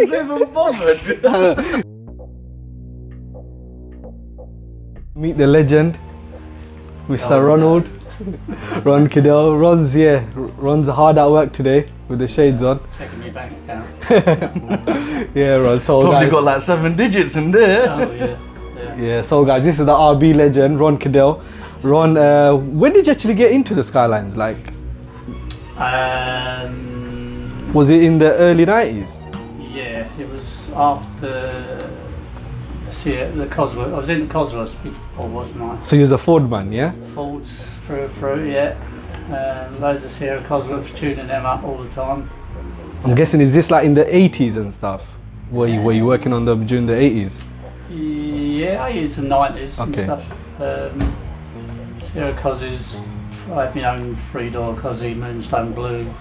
He's even bothered. Meet the legend, Mr. Ronald. Ron Kiddell. Ron's hard at work today with the shades on. Checking your bank account. Yeah, Ron. So Probably guys, got like 7 digits in there. Oh yeah. yeah, so guys, this is the RB legend, Ron Kiddell. Ron, when did you actually get into the Skylines? Like, was it in the early 90s? Yeah, it was after the Cosworth. I was in the Cosworth before, wasn't I? So you was a Ford man, yeah? Fords through, yeah. Loads of Sierra Cosworths, tuning them up all the time. I'm guessing, is this like in the 80s and stuff? Were you working on them during the 80s? Yeah, 80s and 90s Okay. and stuff. Sierra Cosses, I had my own 3-door Cossie, Moonstone Blue,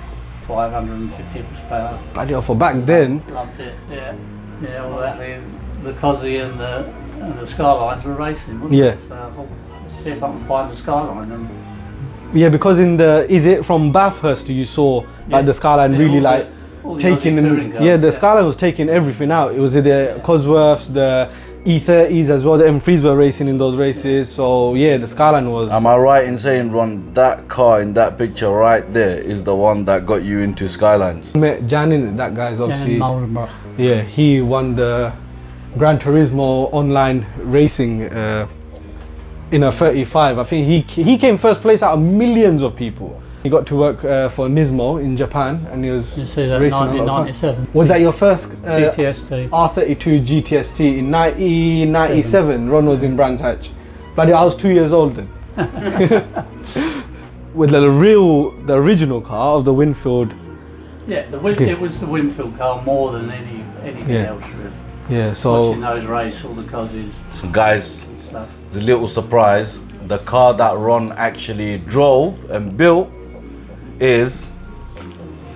550 horsepower. Bloody hell, for back then. Loved it, yeah. Yeah, all that. The Cossie and the Skylines were racing, wasn't Yeah. it? So I thought, let's see if I can find the Skyline. And Yeah, because is it from Bathurst you saw like the Skyline really like taking, the Skyline was taking everything out. It was the Cosworths, the E30s as well, the M3s were racing in those races. So yeah, the Skyline was... Am I right in saying, Ron, that car in that picture right there is the one that got you into Skylines? Met Janin, that guy's obviously... Jan yeah, he won the Gran Turismo online racing in a 35. I think he came first place out of millions of people. He got to work for Nismo in Japan, and he was racing a lot of time. 1997. Was that your first GTST. R32 GTST in 1997? Ron was in Brands Hatch. Bloody, I was 2 years old then. With the original car of the Winfield. Yeah, it was the Winfield car more than anything else really. Yeah, so Watching those race, all the Cossies So guys, and stuff. it's a little surprise. The car that Ron actually drove and built is...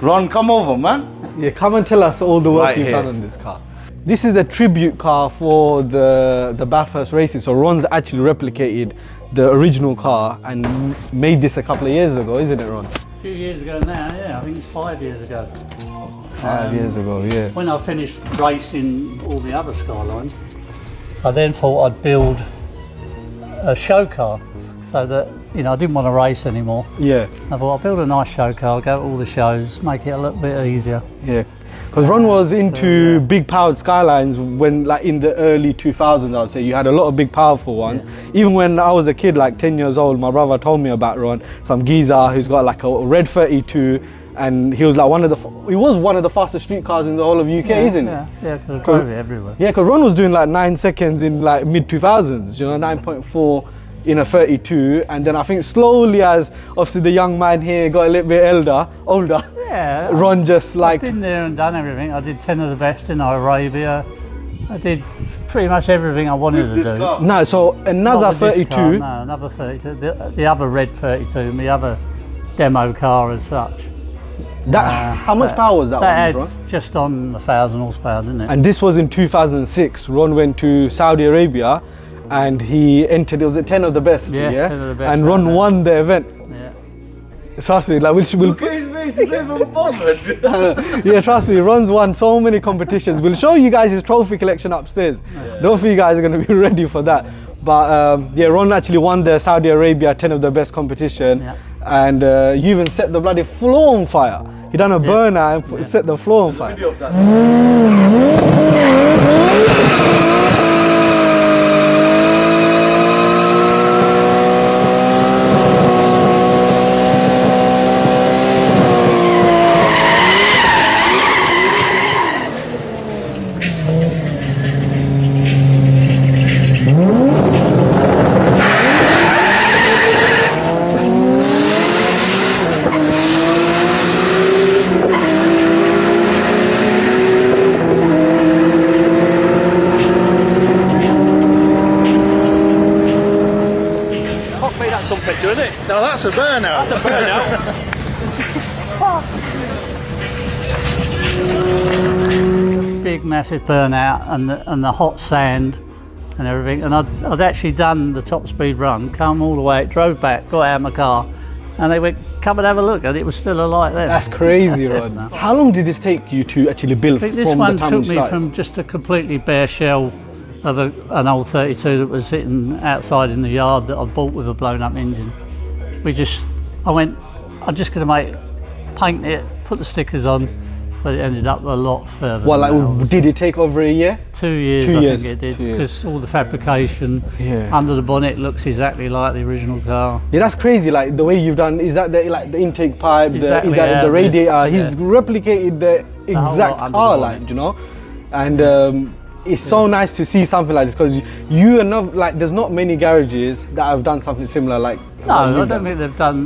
Ron, come over, man. yeah, come and tell us all the work Right you've here. done on this car. This is the tribute car for the Bathurst racing. So Ron's actually replicated the original car and made this a couple of years ago, isn't it, Ron? A few years ago now, yeah, I think it's 5 years ago. 5 years ago, yeah. When I finished racing all the other Skylines, I then thought I'd build a show car so that, you know, I didn't want to race anymore. Yeah, I thought I'll build a nice show car, go to all the shows, make it a little bit easier. yeah. Because Ron was into big powered Skylines when, like, in the early 2000s, I would say. You had a lot of big powerful ones. Yeah. Even when I was a kid, like 10 years old, my brother told me about Ron, some geezer who's got like a red 32, and he was like one of the fastest street cars in the whole of UK, isn't it? Yeah, because I drove it everywhere. Yeah, because Ron was doing like 9 seconds in like mid 2000s, you know, 9.4 in a 32, and then I think slowly, as obviously the young man here got a little bit older, Yeah, Ron just like... I've been there and done everything. I did 10 of the best in Arabia. I did pretty much everything I wanted to do. No, so another Not with this 32. car, no, another 32. The other red 32, the other demo car as such. How much power was that That one, had Ron? just on 1,000 horsepower, didn't it? And this was in 2006. Ron went to Saudi Arabia and he entered, it was 10 of the best, Yeah, 10 of the best, and Ron right, won the event. Yeah. Trust me, like we'll Look at his face, he's even bothered. yeah, trust me, Ron's won so many competitions. We'll show you guys his trophy collection upstairs. Don't think you guys are going to be ready for that. But yeah, Ron actually won the Saudi Arabia 10 of the best competition. Yeah. And you even set the bloody floor on fire. He done a burner and set the floor on fire. Video of that. Some picture, isn't it? No, that's a burnout. That's a burnout. Big massive burnout and the hot sand and everything, and I'd actually done the top speed run, come all the way, drove back, got out of my car, and they went come and have a look, and it was still alight then. That's crazy, Ron. How long did this take you to actually build I think this from one the time took you me started? from just a completely bare shell of an old 32 that was sitting outside in the yard that I bought with a blown up engine. I went, I'm just going to paint it, put the stickers on, but it ended up a lot further. Well, than like, did it take over a year? 2 years, 2 years. I think it did, 2 years. because all the fabrication under the bonnet looks exactly like the original car. Yeah, that's crazy. Like the way you've done, is that the intake pipe, Exactly, is that the radiator? He's replicated the whole exact lot under car, the like, bonnet. you know, and it's so nice to see something like this, because you know, like, there's not many garages that have done something similar. Like, No, I don't think they've done.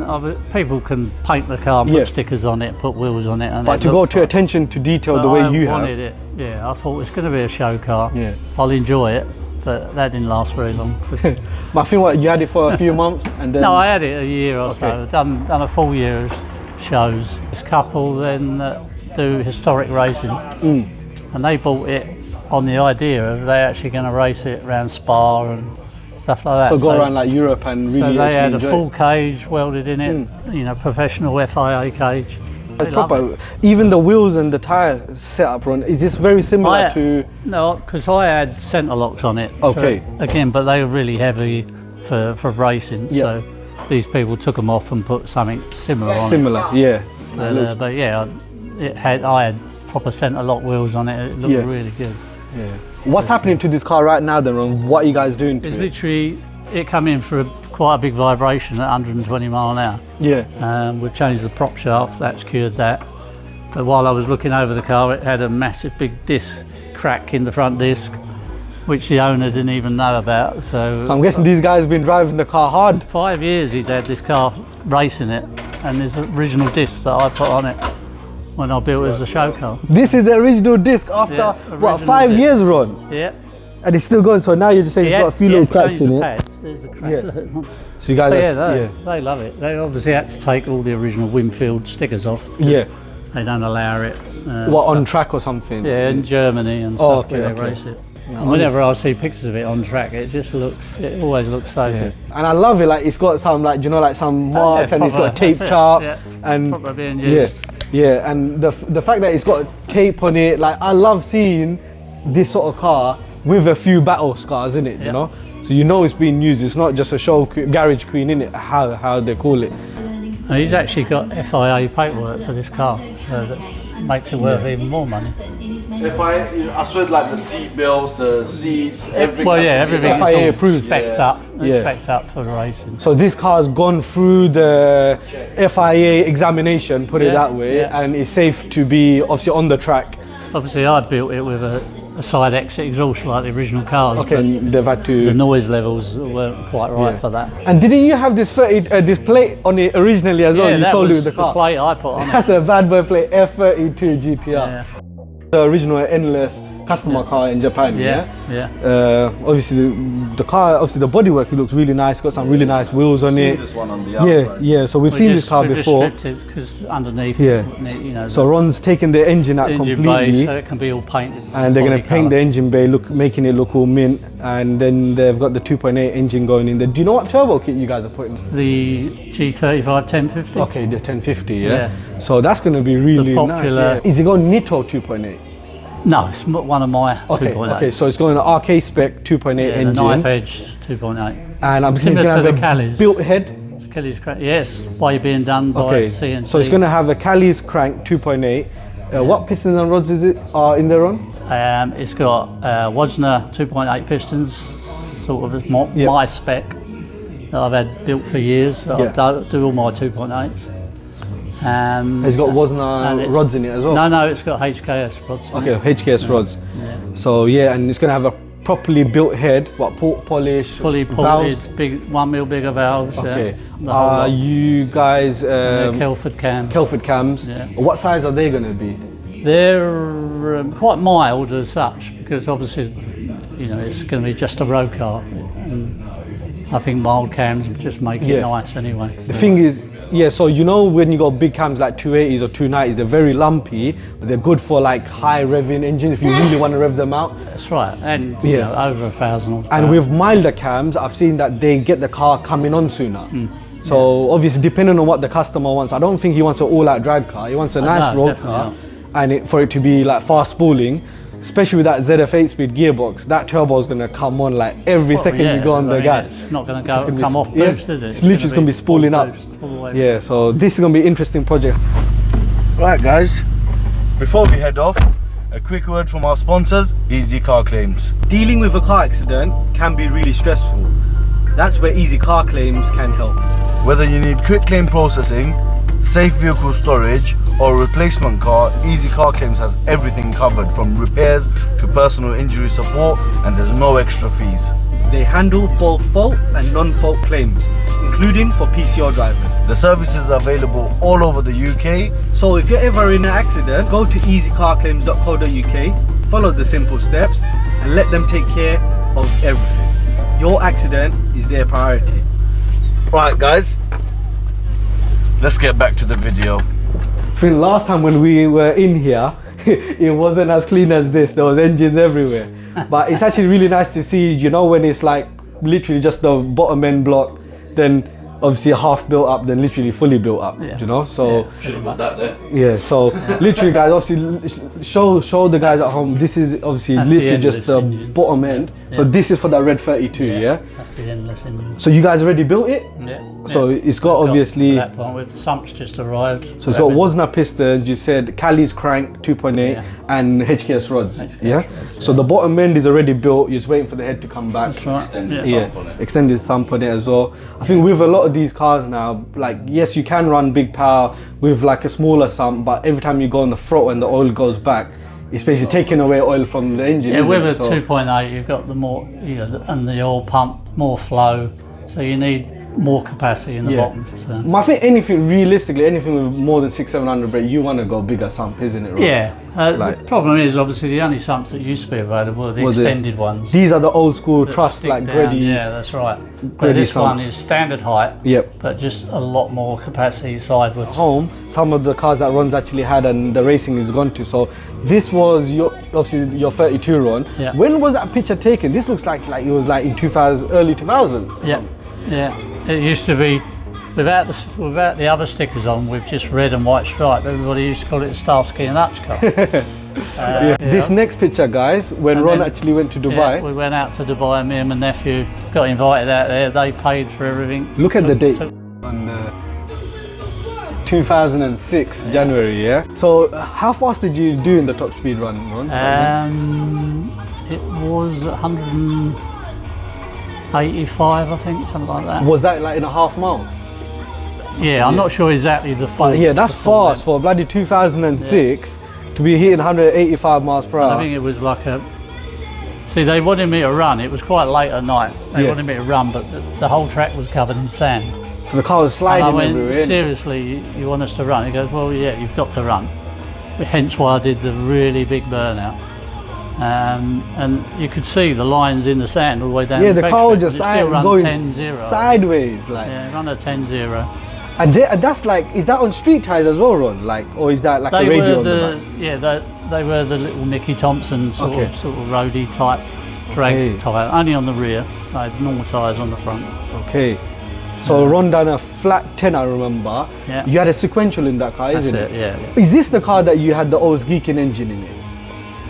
People can paint the car and put stickers on it, put wheels on it, and But to go to attention to detail the way you have. wanted it. Yeah, I thought it was going to be a show car. Yeah. I'll enjoy it, but that didn't last very long. But I think you had it for a few months, and then. No, I had it a year or so. Okay. Done a full year of shows. This couple then do historic racing, and they bought it on the idea of they're actually going to race it around Spa and stuff like that. So go around like Europe and really So they actually had a enjoy full it. cage welded in it, you know, professional FIA cage. They love Proper. it. Even the wheels and the tyre setup, Ron, is this very similar to? No, because I had centre locks on it. Okay. So, again, but they were really heavy for racing. Yeah. So these people took them off and put something similar on Similar, yeah. it. But yeah, I had proper centre lock wheels on it. It looked really good. Yeah. What's happening to this car right now then, Ron? What are you guys doing to It's it? literally, it come in for quite a big vibration at 120 mile an hour. Yeah. We've changed the prop shaft, that's cured that. But while I was looking over the car, it had a massive big disc crack in the front disc, which the owner didn't even know about. So I'm guessing these guys have been driving the car hard. 5 years he's had this car racing it, and there's original discs that I put on it when I built it as a show car. This is the original disc after, what, original 5 disc. years, Ron? Yeah. And it's still going, so now you're just saying it's got a few little cracks in it. Pads. There's the crack. Yeah. So you guys They love it. They obviously had to take all the original Winfield stickers off. Yeah. They don't allow it. What, on track or something? Yeah, in Germany and Oh, stuff okay, where they okay. race it. And whenever I see pictures of it on track, it always looks so good. And I love it, like it's got some, like, you know, like some marks, and it's got taped up, and proper being used. yeah, and the fact that it's got tape on it, like, I love seeing this sort of car with a few battle scars in it, you know. So you know it's being used. It's not just a show garage queen, in it, how they call it. And he's actually got FIA paperwork for this car, so that makes it worth even more money. I swear, like the seat belts, the seats, everything. Well, yeah, everything's FIA all approved. spec'd up. Yeah. Spec'd up for racing. So this car's gone through the FIA examination, put it Yeah, that way, yeah. and it's safe to be obviously on the track. Obviously, I built it with a side exit exhaust like the original cars. Okay, and they've had The to. noise levels weren't quite right for that. And didn't you have this this plate on it originally as well? You that sold it was with the car. plate I put on it. That's a bad boy plate, F32 GTR. Yeah. The original endless customer car in Japan. Yeah. Obviously the car, obviously the bodywork, it looks really nice. Got some really nice wheels on it. This one on the outside. Yeah. So we've seen this car before. Because underneath, Yeah. you know, So Ron's taken the engine out the engine completely, bay, so it can be all painted. and they're going to body paint the colour. engine bay, making it look all mint. And then they've got the 2.8 engine going in there. Do you know what turbo kit you guys are putting? The G35 1050. Okay, the 1050. Yeah. Yeah. So that's going to be really nice. popular- Yeah. Is it going Nitto 2.8? No, it's one of my Okay. 2.8. Okay. So it's going an RK spec 2.8 Yeah, the engine. knife edge 2.8. And I'm thinking it's Similar going to to the have a Callie's. built head. Kelly's crank. Yes, why you're being done by Okay, CNC. so it's going to have a Callie's crank 2.8. What pistons and rods is it in there on? It's got Wozner 2.8 pistons, sort of my spec that I've had built for years. I do all my 2.8s. It's got Wozner rods in it as well? No, it's got HKS rods. Okay, HKS rods. Yeah. So yeah, and it's going to have a properly built head, port polish, Fully valves. ported, big 1 mil bigger valves. Okay. The whole lot. You guys, Kelford cam. Kelford cams, Yeah. what size are they going to be? They're quite mild as such, because obviously, you know, it's going to be just a road car. And I think mild cams just make it nice anyway. The thing is, so you know when you got big cams like 280s or 290s, they're very lumpy, but they're good for like high revving engines if you really want to rev them out. That's right, and you know, over 1,000 horsepower. And with milder cams, I've seen that they get the car coming on sooner. So obviously, depending on what the customer wants, I don't think he wants an all-out drag car. He wants a nice road car, and for it to be like fast spooling. Especially with that ZF 8-speed gearbox, that turbo is going to come on like every second you go on the gas. It's not going to come off boost, is it? It's literally going to be spooling up. Yeah, so this is going to be an interesting project. Right guys, before we head off, a quick word from our sponsors, Easy Car Claims. Dealing with a car accident can be really stressful. That's where Easy Car Claims can help. Whether you need quick claim processing, safe vehicle storage or replacement car, Easy Car Claims has everything covered from repairs to personal injury support, and there's no extra fees. They handle both fault and non-fault claims, including for PCR driving. The service is available all over the UK. So if you're ever in an accident, go to easycarclaims.co.uk, follow the simple steps and let them take care of everything. Your accident is their priority. Right guys, let's get back to the video. I think last time when we were in here, it wasn't as clean as this. There was engines everywhere. But it's actually really nice to see, you know, when it's like literally just the bottom end block, then obviously half built up, then literally fully built up, you know? So so literally guys, obviously show the guys at home, this is obviously literally just the bottom end. So this is for that red 32, That's the endless engine. So you guys already built it? So it's got obviously, that point with sumps just arrived. so it's got Wozner pistons, you said Cali's crank 2.8 and HKS rods, So the bottom end is already built, you're just waiting for the head to come back. That's right. Extended sump on it as well. I think with a lot of these cars now, like yes, you can run big power with like a smaller sump, but every time you go on the throttle and the oil goes back, it's basically taking away oil from the engine. Yeah, with a 2.8, you've got the more, you know, and the oil pump, more flow, so you need more capacity in the bottom. So. I think anything, realistically, anything with more than 600-700 brake, you want to go bigger sump, isn't it? Right? Yeah. The problem is obviously the only sumps that used to be available are the extended ones. These are the old school truss, like Grady. Yeah, that's right. This sumps. one is standard height. But just a lot more capacity sideways. Home, some of the cars that Ron's actually had and the racing is gone to. So this was obviously your 32, Ron. When was that picture taken? This looks like it was like in early 2000. Yeah. It used to be without the other stickers on, with just red and white stripe. Everybody used to call it a Starsky and Hutch car. This next picture, guys, when Ron actually went to Dubai. We went out to Dubai, me and my nephew got invited out there. They paid for everything. Look at the date. On 2006 January, So how fast did you do in the top speed run, Ron? It was 185, I think, something like that. Was that like in a half mile? Yeah, I'm not sure exactly the full. Yeah, that's fast for bloody 2006 to be hitting 185 miles per hour. I think it was like see, they wanted me to run. It was quite late at night. They wanted me to run, but the whole track was covered in sand. So the car was sliding and I went, everywhere. Seriously, you want us to run? He goes, well, yeah, you've got to run. Hence why I did the really big burnout. And you could see the lines in the sand all the way down. Yeah, the car was just going 10-0. sideways, like. Yeah, run a 10-0. And that's like, is that on street tires as well, Ron? Like, or is that like a radio on the back? Yeah, they were the little Nicky Thompson sort of roadie type drag tyre, only on the rear. I had normal tyres on the front. Okay. So Ron done a flat 10, I remember. Yeah. You had a sequential in that car, isn't it? Yeah. Is this the car that you had the always geeking engine in it?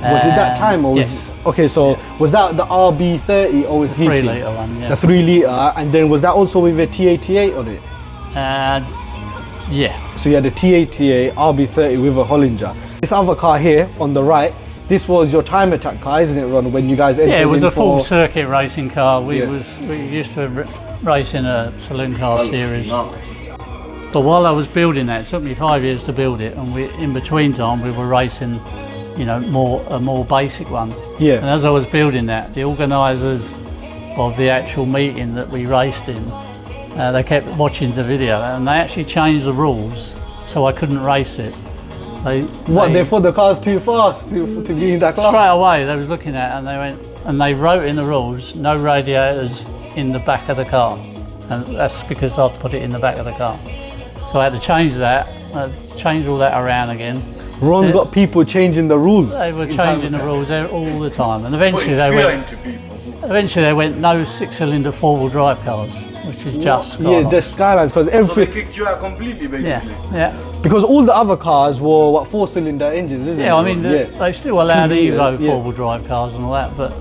Was it that time, or was okay? So was that the RB30 always geeking? 3 litre one, yeah. The 3 litre, and then was that also with a T88 on it? Yeah. So you had a T88 RB30 with a Hollinger. This other car here on the right, this was your time attack car, isn't it, Ron? When you guys entered it was a full circuit racing car. We used to race in a saloon car series. But while I was building that, it took me 5 years to build it, and in between time we were racing, you know, a more basic one. Yeah. And as I was building that, the organisers of the actual meeting that we raced in, they kept watching the video, and they actually changed the rules so I couldn't race it. They thought the car's too fast to be in that class? Straight away they was looking at it, and they went, and they wrote in the rules, no radiators in the back of the car, and that's because I'd put it in the back of the car. So I had to change that, change all that around again. Ron's got people changing the rules. They were changing the rules all the time, and eventually they went no 6-cylinder 4-wheel drive cars. which is just Yeah, the Skylines, because So they every kicked you out completely, basically. yeah. because all the other cars were what 4-cylinder engines, isn't it? Yeah, I mean, they still allowed 2 litre, Evo yeah. four-wheel drive cars and all that, but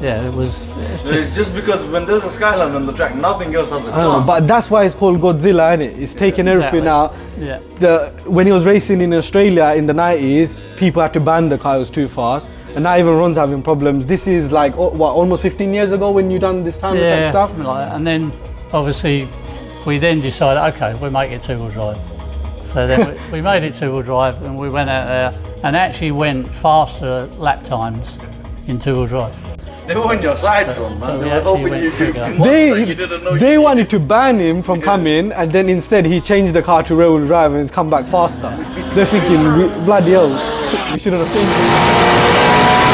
yeah, It's just because when there's a Skyline on the track, nothing else has a I don't know, chance. but that's why it's called Godzilla, innit? It's taking everything out. Yeah. When he was racing in Australia in the 90s, people had to ban the car, it was too fast. And now even Ron's having problems. This is like, what, almost 15 years ago when you done this time attack stuff? something like that. And then obviously we then decided, okay, we'll make it two-wheel drive. So then we made it two-wheel drive, and we went out there and actually went faster lap times in two-wheel drive. They were on your side, Ron, man. we They were actually hoping went you could quicker. you didn't know They wanted to ban him from coming, and then instead he changed the car to rear-wheel drive and it's come back faster. They're thinking, bloody hell, we shouldn't have changed it.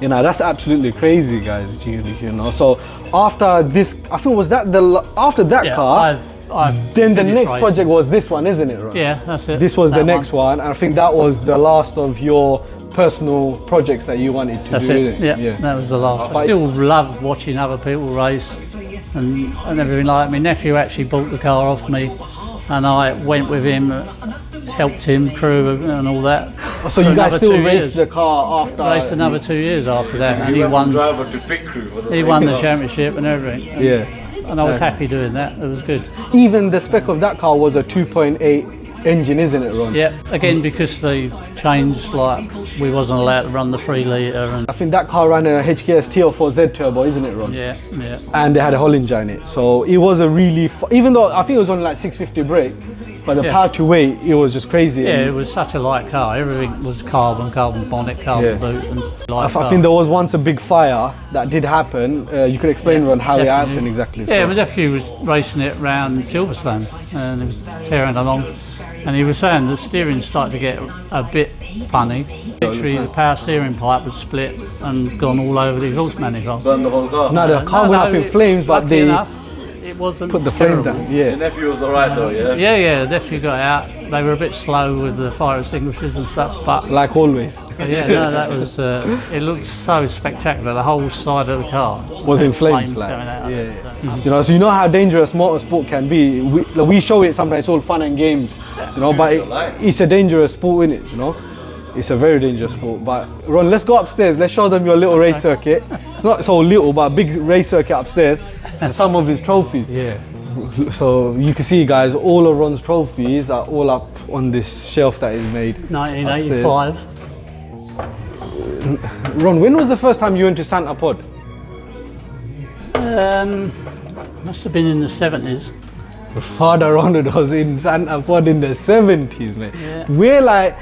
You know, that's absolutely crazy, guys. You know, so after this, I think was that after that Yeah, car, then the finished next racing. project was this one, isn't it? Right? Yeah, that's it. This was the That next one, and I think that was the last of your personal projects that you wanted to That's do. it. innit? Yeah, that was the last. But- I still love watching other people race and everything like that. My nephew actually bought the car off me, and I went with him, helped him, crew and all that. So for you guys another still 2 raced years. the car after? Raced another 2 years after that, and You he went won. from driver to pit crew for the He same won the car. championship and everything. And, Yeah. and I was happy doing that. It was good. Even the spec of that car was a 2.8 engine, isn't it, Ron? Yeah. Again, because they changed, like we wasn't allowed to run the 3 litre and I think that car ran a HKS TL4Z turbo, isn't it, Ron? yeah. And they had a Hollinger in it, so it was a really even though I think it was only like 650 brake, but the Yeah. power to weight, it was just crazy. Yeah, And it was such a light car. Everything was carbon bonnet, carbon Yeah. boot, and I light car. think there was once a big fire that did happen. You could explain, Ron, how it Definitely. happened exactly. Yeah, my nephew was racing it around Silverstone, and he was tearing along, and he was saying the steering started to get a bit funny. Literally, the power steering pipe was split and gone all over the exhaust manifold. Burned the whole car. No, the car went up in flames, but lucky they enough, it wasn't put the flame terrible. down. Yeah. Your nephew was alright though, yeah? Yeah, definitely got out. They were a bit slow with the fire extinguishers and stuff, but Like always. yeah, no, that was. It looked so spectacular. The whole side of the car Was in had flames, like, coming out of it. You know, so you know how dangerous motorsport can be. We show it sometimes, it's all fun and games, you know, but it's a dangerous sport, innit, you know? It's a very dangerous sport. But Ron, let's go upstairs, let's show them your little race circuit. It's not so little, but a big race circuit upstairs, and some of his trophies. Yeah. So you can see, guys, all of Ron's trophies are all up on this shelf that is made. 1985. Ron, when was the first time you went to Santa Pod? Must have been in the 70s. Father Ronald was in Santa Pod in the 70s, mate. Yeah. We're like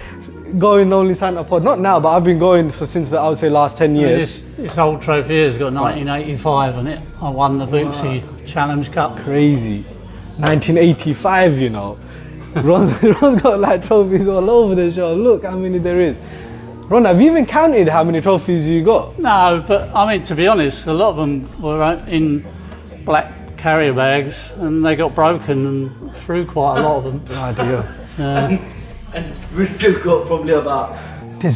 going only Santa Pod, not now, but I've been going since I would say last 10 years. This old trophy here has got 1985 on it. I won the Bootsy Challenge Cup. Crazy. 1985, you know. Ron's got like trophies all over the show. Look how many there is. Ron, have you even counted how many trophies you got? No, but I mean, to be honest, a lot of them were in black carrier bags and they got broken and threw quite a lot of them. Oh dear. And we still got probably about This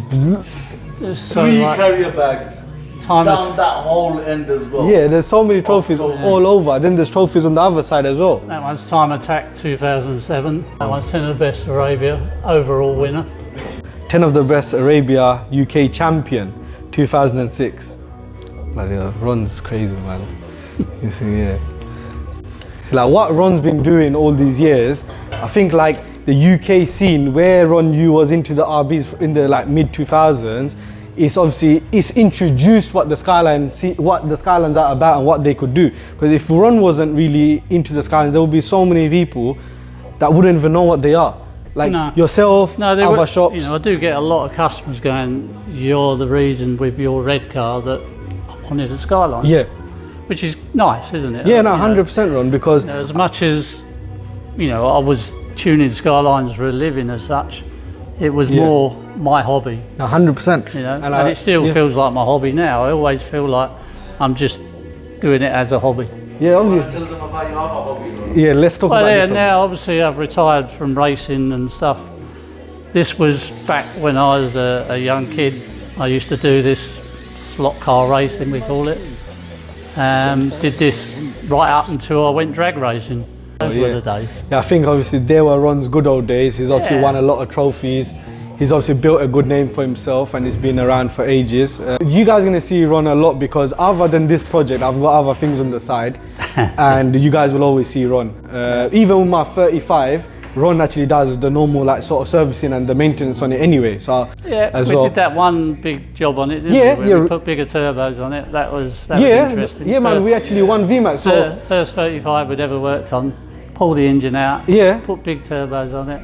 Just so, 3 like, carrier bags time down of that whole end as well. yeah, there's so many trophies all over. Then there's trophies on the other side as well. that one's Time Attack 2007. That one's 10 of the Best Arabia overall winner. 10 of the Best Arabia UK champion, 2006. Bloody hell, Ron's crazy, man. You see, yeah. So like what Ron's been doing all these years, I think like the UK scene where Ron you was into the RBs in the like mid 2000s, it's introduced what the Skylines are about and what they could do. Because if Ron wasn't really into the Skylines, there would be so many people that wouldn't even know what they are. Like yourself, other shops. You know, I do get a lot of customers going, "You're the reason with your red car that I wanted a Skyline." Yeah. Which is nice, isn't it? Yeah, no, 100% Ron, because you know, as much as I was tuning Skylines for a living as such, it was more my hobby. 100%. You know, and it still feels like my hobby now. I always feel like I'm just doing it as a hobby. Yeah, obviously. Tell them about your other hobby. Yeah, let's talk about this. Now obviously I've retired from racing and stuff. This was back when I was a young kid. I used to do this slot car racing, we call it. Did this right up until I went drag racing. Those were the days. Yeah, I think obviously they were Ron's good old days. He's obviously won a lot of trophies. He's obviously built a good name for himself and he's been around for ages. You guys are going to see Ron a lot because other than this project, I've got other things on the side and you guys will always see Ron. Even with my 35, Ron actually does the normal like sort of servicing and the maintenance on it anyway. So we did that one big job on it, didn't we? We put bigger turbos on it. That was interesting. Yeah, man, we actually won VMAX. So first 35 we'd ever worked on. Pull the engine out. Yeah. Put big turbos on it.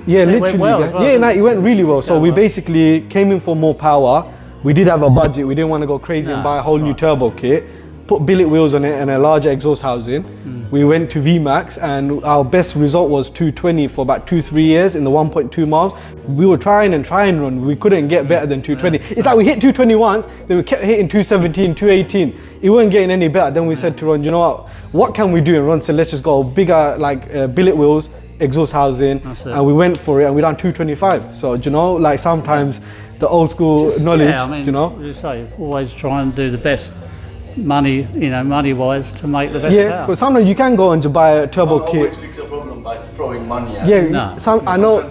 Yeah, literally. It went really well. So we basically came in for more power. We did have a budget. We didn't want to go crazy and buy a whole new turbo kit. Put billet wheels on it and a larger exhaust housing. We went to VMAX and our best result was 220 for about 2-3 years in the 1.2 miles. We were trying and Ron. We couldn't get better than 220. It's like we hit 220 once, then we kept hitting 217, 218. It wasn't getting any better. Then we said to Ron, you know what can we do? And Ron said, let's just go bigger like billet wheels, exhaust housing, and we went for it and we done 225. So like sometimes the old school knowledge, you say, always try and do the best money wise to make the best yeah, because sometimes you can go and to buy a turbo kit. Always fix a problem by throwing money at it. I know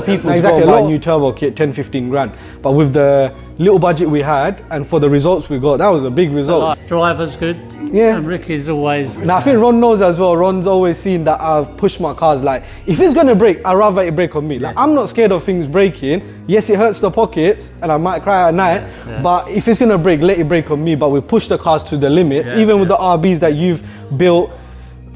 people buy a new turbo kit 10-15 grand, but with the little budget we had and for the results we got, that was a big result. Driver's good. Yeah. And Ricky's always. Now I think Ron knows as well. Ron's always seen that I've pushed my cars. Like if it's gonna break, I'd rather it break on me. Like I'm not scared of things breaking. Yes, it hurts the pockets and I might cry at night. But if it's gonna break, let it break on me. But we push the cars to the limits. Even with the RBs that you've built,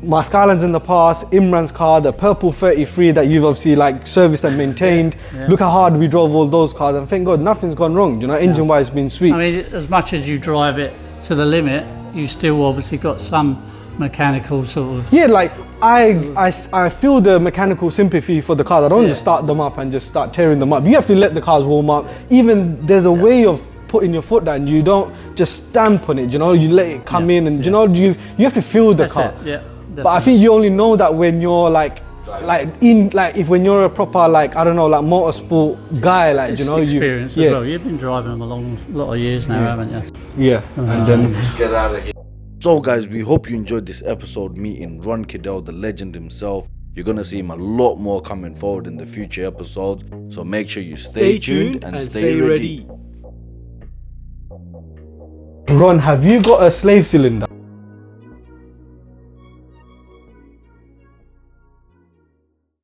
my Skylines in the past, Imran's car, the purple 33 that you've obviously like serviced and maintained. Look how hard we drove all those cars, and thank God nothing's gone wrong. Engine wise, it's been sweet. I mean, as much as you drive it to the limit, you still obviously got some mechanical sort of. Yeah, like I feel the mechanical sympathy for the cars. I don't just start them up and just start tearing them up. You have to let the cars warm up. Even there's a way of putting your foot down. You don't just stamp on it. You let it come in, and you have to feel the car. But I think you only know that when you're when you're a proper motorsport guy, experience as well. You've been driving them a lot of years now, haven't you? Yeah, and then get out of here. So guys, we hope you enjoyed this episode meeting Ron Kiddell, the legend himself. You're gonna see him a lot more coming forward in the future episodes. So make sure you stay tuned and stay ready. Ron, have you got a slave cylinder?